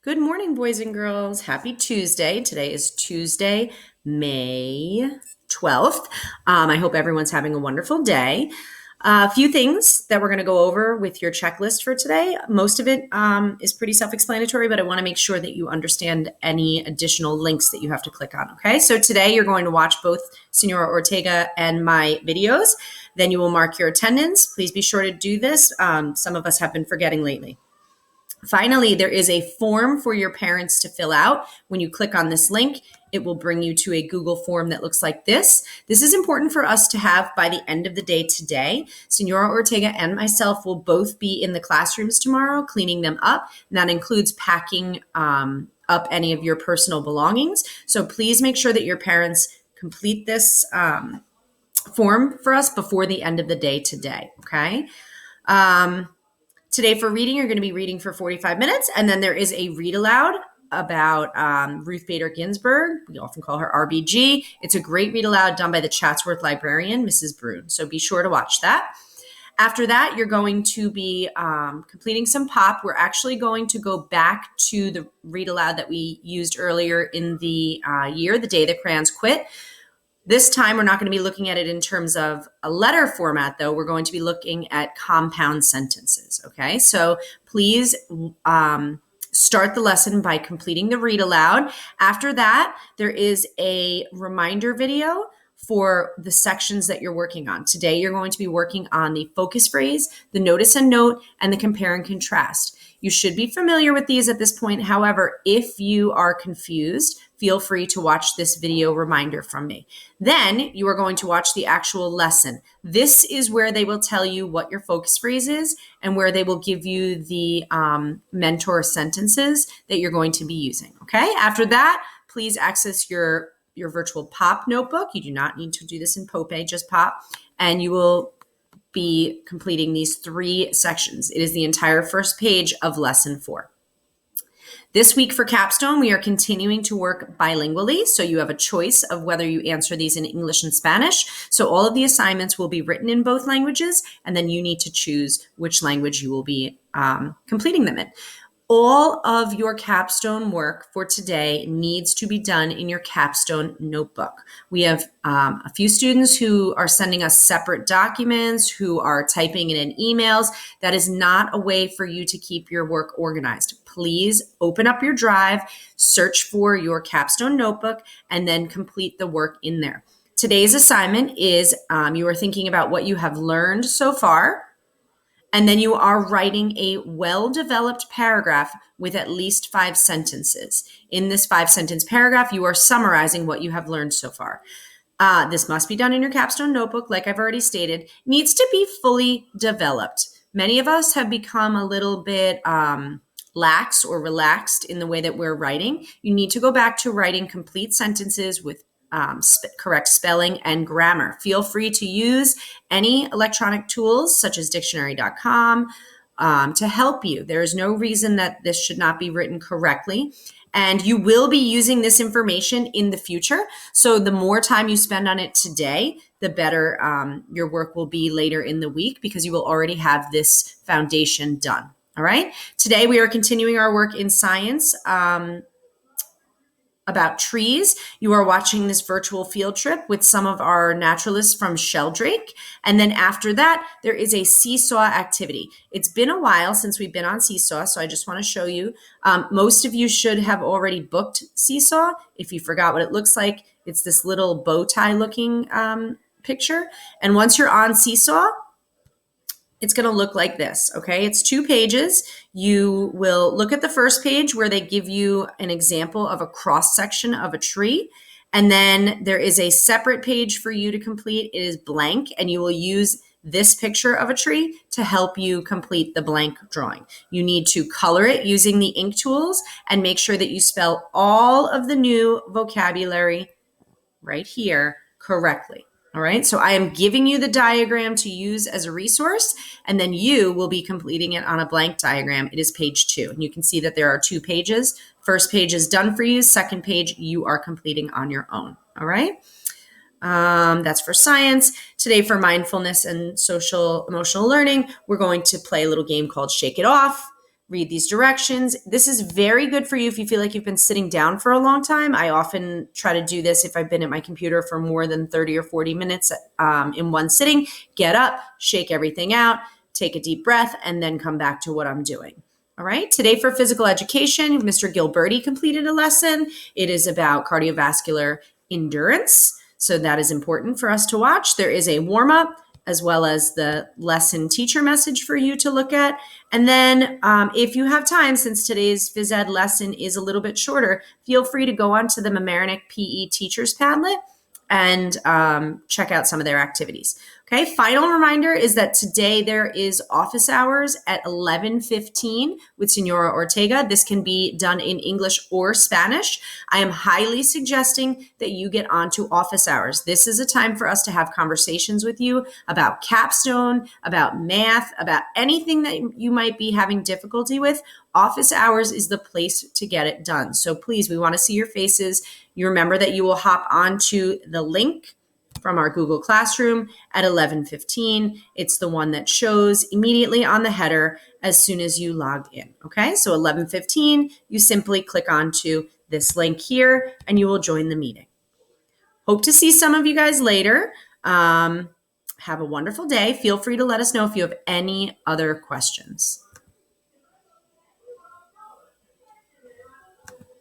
Good morning, boys and girls. Happy Tuesday. Today is Tuesday, May 12th. I hope everyone's having a wonderful day. A few things that we're going to go over with your checklist for today. Most of it is pretty self-explanatory, but I want to make sure that you understand any additional links that you have to click on. Okay, so today you're going to watch both Senora Ortega and my videos. Then you will mark your attendance. Please be sure to do this. Some of us have been forgetting lately. Finally, there is a form for your parents to fill out. When you click on this link, it will bring you to a Google form that looks like this. This is important for us to have by the end of the day today. Senora Ortega and myself will both be in the classrooms tomorrow, cleaning them up. And that includes packing up any of your personal belongings. So please make sure that your parents complete this form for us before the end of the day today, okay? Today for reading, you're going to be reading for 45 minutes, and then there is a read aloud about Ruth Bader Ginsburg. We often call her RBG. It's a great read aloud done by the Chatsworth librarian, Mrs. Brune. So be sure to watch that. After that, you're going to be completing some pop. We're actually going to go back to the read aloud that we used earlier in the year, The Day the Crayons Quit. This time, we're not going to be looking at it in terms of a letter format, though. We're going to be looking at compound sentences, okay? So please start the lesson by completing the read aloud. After that, there is a reminder video for the sections that you're working on. Today, you're going to be working on the focus phrase, the notice and note, and the compare and contrast. You should be familiar with these at this point. However, if you are confused, feel free to watch this video reminder from me. Then you are going to watch the actual lesson. This is where they will tell you what your focus phrase is and where they will give you the mentor sentences that you're going to be using, okay? After that, please access your virtual POP notebook. You do not need to do this in Pope, just POP, and you will be completing these 3 sections. It is the entire first page of lesson 4. This week for capstone, we are continuing to work bilingually, so you have a choice of whether you answer these in English and Spanish. So all of the assignments will be written in both languages, and then you need to choose which language you will be completing them in. All of your capstone work for today needs to be done in your capstone notebook. We have a few students who are sending us separate documents, who are typing it in emails. That is not a way for you to keep your work organized. Please open up your drive, search for your capstone notebook, and then complete the work in there. Today's assignment is you are thinking about what you have learned so far, and then you are writing a well-developed paragraph with at least 5 sentences. In this 5-sentence paragraph, you are summarizing what you have learned so far. This must be done in your capstone notebook, like I've already stated. It needs to be fully developed. Many of us have become a little bit lax or relaxed in the way that we're writing. You need to go back to writing complete sentences with correct spelling and grammar. Feel free to use any electronic tools such as dictionary.com to help you. There is no reason that this should not be written correctly. And you will be using this information in the future. So the more time you spend on it today, the better your work will be later in the week because you will already have this foundation done. All right. Today we are continuing our work in science about trees. You are watching this virtual field trip with some of our naturalists from Sheldrake. And then after that, there is a seesaw activity. It's been a while since we've been on seesaw, so I just want to show you. Most of you should have already booked seesaw. If you forgot what it looks like, it's this little bow tie looking picture. And once you're on seesaw, it's going to look like this, okay? It's 2 pages. You will look at the first page where they give you an example of a cross section of a tree. And then there is a separate page for you to complete. It is blank, and you will use this picture of a tree to help you complete the blank drawing. You need to color it using the ink tools and make sure that you spell all of the new vocabulary right here correctly. All right, so I am giving you the diagram to use as a resource, and then you will be completing it on a blank diagram. It is page 2, and you can see that there are 2 pages. First page is done for you. Second page, you are completing on your own. All right, that's for science. Today for mindfulness and social emotional learning, we're going to play a little game called Shake It Off. read these directions. This is very good for you if you feel like you've been sitting down for a long time. I often try to do this if I've been at my computer for more than 30 or 40 minutes in one sitting. Get up, shake everything out, take a deep breath, and then come back to what I'm doing. All right. Today for physical education, Mr. Gilberti completed a lesson. It is about cardiovascular endurance. So that is important for us to watch. There is a warm up as well as the lesson teacher message for you to look at. And then if you have time, since today's phys ed lesson is a little bit shorter, feel free to go onto the Mamaroneck PE Teachers Padlet and check out some of their activities. Okay, final reminder is that today there is office hours at 11:15 with Senora Ortega. This can be done in English or Spanish. I am highly suggesting that you get onto office hours. This is a time for us to have conversations with you about capstone, about math, about anything that you might be having difficulty with. Office hours is the place to get it done. So please, we want to see your faces. You remember that you will hop onto the link from our Google Classroom at 11:15. It's the one that shows immediately on the header as soon as you log in. Okay, so 11:15, you simply click onto this link here and you will join the meeting. Hope to see some of you guys later. Have a wonderful day. Feel free to let us know if you have any other questions.